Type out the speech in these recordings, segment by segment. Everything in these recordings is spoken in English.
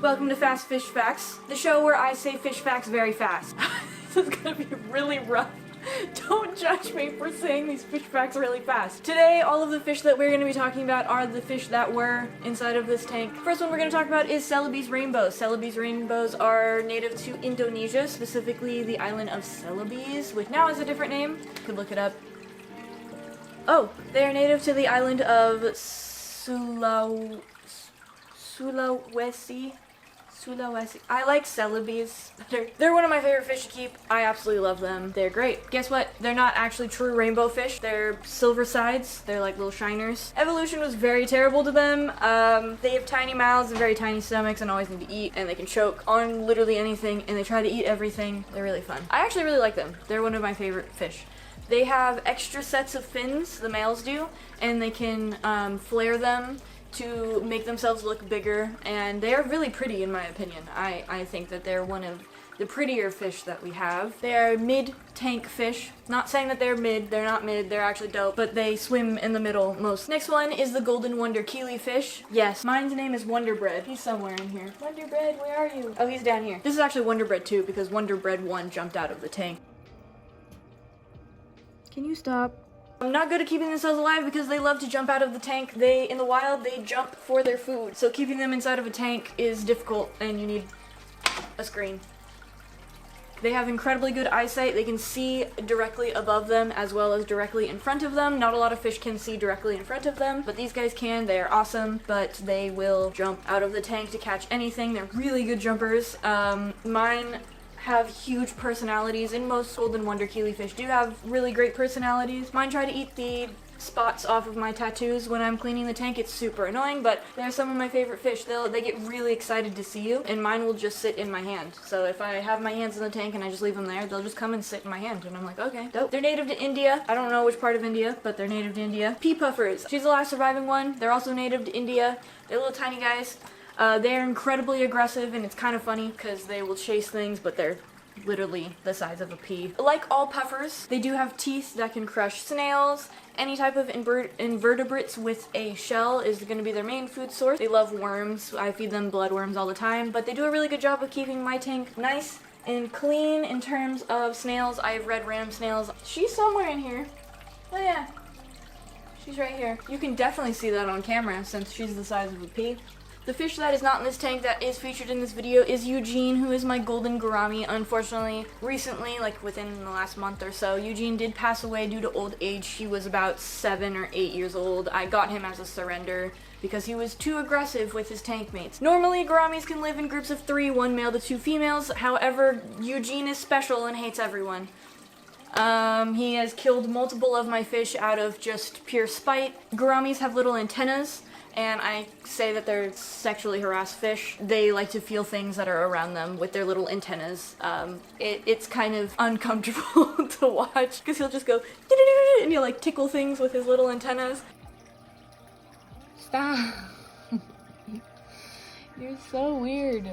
Welcome to Fast Fish Facts, the show where I say fish facts very fast. This is gonna be really rough. Don't judge me for saying these fish facts really fast. Today, all of the fish that we're gonna be talking about are the fish that were inside of this tank. First one we're gonna talk about is Celebes rainbows. Celebes rainbows are native to Indonesia, specifically the island of Celebes, which now has a different name. You could look it up. Oh, they are native to the island of Sulawesi. I like Celebes better. They're one of my favorite fish to keep. I absolutely love them. They're great. Guess what? They're not actually true rainbow fish. They're silver sides. They're like little shiners. Evolution was very terrible to them. They have tiny mouths and very tiny stomachs and always need to eat, and they can choke on literally anything, and they try to eat everything. They're really fun. I actually really like them. They're one of my favorite fish. They have extra sets of fins, the males do, and they can flare them to make themselves look bigger, and they are really pretty in my opinion. I think that they're one of the prettier fish that we have. They are mid-tank fish. Not saying that they're mid, they're not mid, they're actually dope, but they swim in the middle most. Next one is the golden wonder killifish. Yes, mine's name is Wonderbread. He's somewhere in here. Wonderbread, where are you? Oh, he's down here. This is actually Wonderbread 2 because Wonderbread 1 jumped out of the tank. Can you stop? I'm not good at keeping themselves alive because they love to jump out of the tank. In the wild, they jump for their food. So keeping them inside of a tank is difficult and you need a screen. They have incredibly good eyesight. They can see directly above them as well as directly in front of them. Not a lot of fish can see directly in front of them, but these guys can. They are awesome, but they will jump out of the tank to catch anything. They're really good jumpers. Mine have huge personalities, and most golden wonder killifish do have really great personalities. Mine try to eat the spots off of my tattoos when I'm cleaning the tank. It's super annoying, but they're some of my favorite fish. They get really excited to see you, and mine will just sit in my hand. So if I have my hands in the tank and I just leave them there, they'll just come and sit in my hand, and I'm like, okay, dope. They're native to India. I don't know which part of India, but they're native to India. Pea puffers. She's the last surviving one. They're also native to India. They're little tiny guys. They're incredibly aggressive, and it's kind of funny because they will chase things, but they're literally the size of a pea. Like all puffers, they do have teeth that can crush snails. Any type of invertebrates with a shell is going to be their main food source. They love worms. I feed them bloodworms all the time, but they do a really good job of keeping my tank nice and clean in terms of snails. I have red ram snails. She's somewhere in here. Oh yeah, she's right here. You can definitely see that on camera since she's the size of a pea. The fish that is not in this tank that is featured in this video is Eugene, who is my golden gourami. Unfortunately, recently, like within the last month or so, Eugene did pass away due to old age. He was about 7 or 8 years old. I got him as a surrender because he was too aggressive with his tank mates. Normally, gouramis can live in groups of 3, 1 male to 2 females. However, Eugene is special and hates everyone. He has killed multiple of my fish out of just pure spite. Gouramis have little antennas, and I say that they're sexually harassed fish. They like to feel things that are around them with their little antennas. It's kind of uncomfortable to watch because he'll just go and he'll like tickle things with his little antennas. Stop. You're so weird.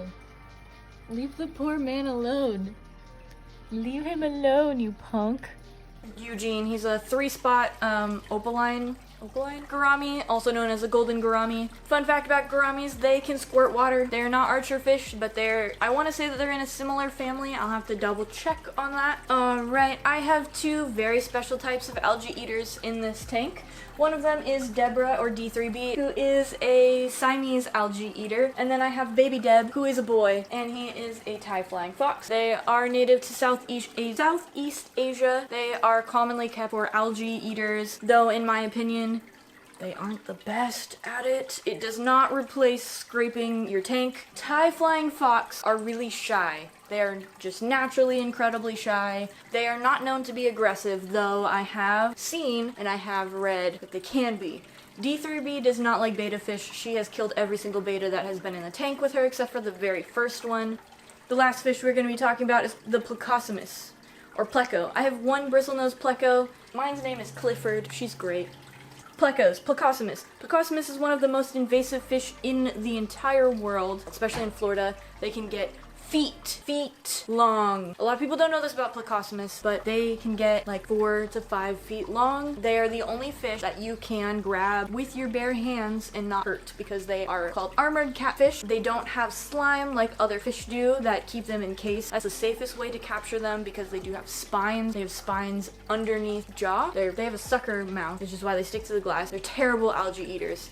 Leave the poor man alone. Leave him alone, you punk. Eugene, he's a 3-spot opaline gourami, also known as a golden gourami. Fun fact about gouramis, they can squirt water. They're not archer fish, but I want to say that they're in a similar family. I'll have to double check on that. Alright, I have 2 very special types of algae eaters in this tank. One of them is Deborah, or D3B, who is a Siamese algae eater. And then I have Baby Deb, who is a boy, and he is a Thai flying fox. They are native to Southeast Asia. They are commonly kept for algae eaters, though in my opinion, they aren't the best at it. It does not replace scraping your tank. Thai flying fox are really shy. They are just naturally incredibly shy. They are not known to be aggressive, though I have seen and I have read that they can be. D3B does not like betta fish. She has killed every single betta that has been in the tank with her, except for the very first one. The last fish we're going to be talking about is the Plecos, or Pleco. I have one bristlenose Pleco. Mine's name is Clifford. She's great. Plecos, Plecos. Plecos is one of the most invasive fish in the entire world, especially in Florida. They can get feet long. A lot of people don't know this about Plecos, but they can get like 4 to 5 feet long. They are the only fish that you can grab with your bare hands and not hurt because they are called armored catfish. They don't have slime like other fish do that keep them encased. That's the safest way to capture them because they do have spines. They have spines underneath jaw. They have a sucker mouth, which is why they stick to the glass. They're terrible algae eaters.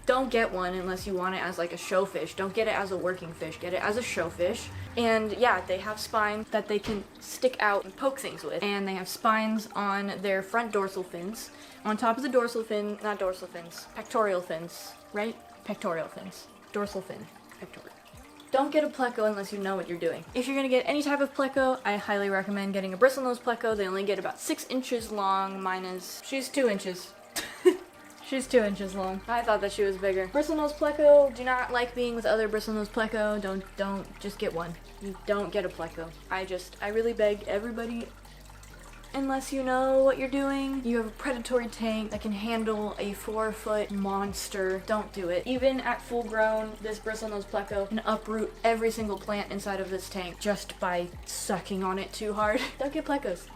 Don't get one unless you want it as like a show fish. Don't get it as a working fish. Get it as a show fish. And yeah, they have spines that they can stick out and poke things with. And they have spines on their front dorsal fins. On top of the dorsal fin, not dorsal fins, pectoral fins, right? Pectoral fins. Dorsal fin, pectoral. Don't get a pleco unless you know what you're doing. If you're gonna get any type of pleco, I highly recommend getting a bristlenose pleco. They only get about 6 inches long. She's 2 inches. She's 2 inches long. I thought that she was bigger. Bristlenose pleco, do not like being with other bristlenose pleco. Don't just get one. You don't get a pleco. I really beg everybody, unless you know what you're doing, you have a predatory tank that can handle a 4-foot monster, don't do it. Even at full grown, this bristlenose pleco can uproot every single plant inside of this tank just by sucking on it too hard. Don't get plecos.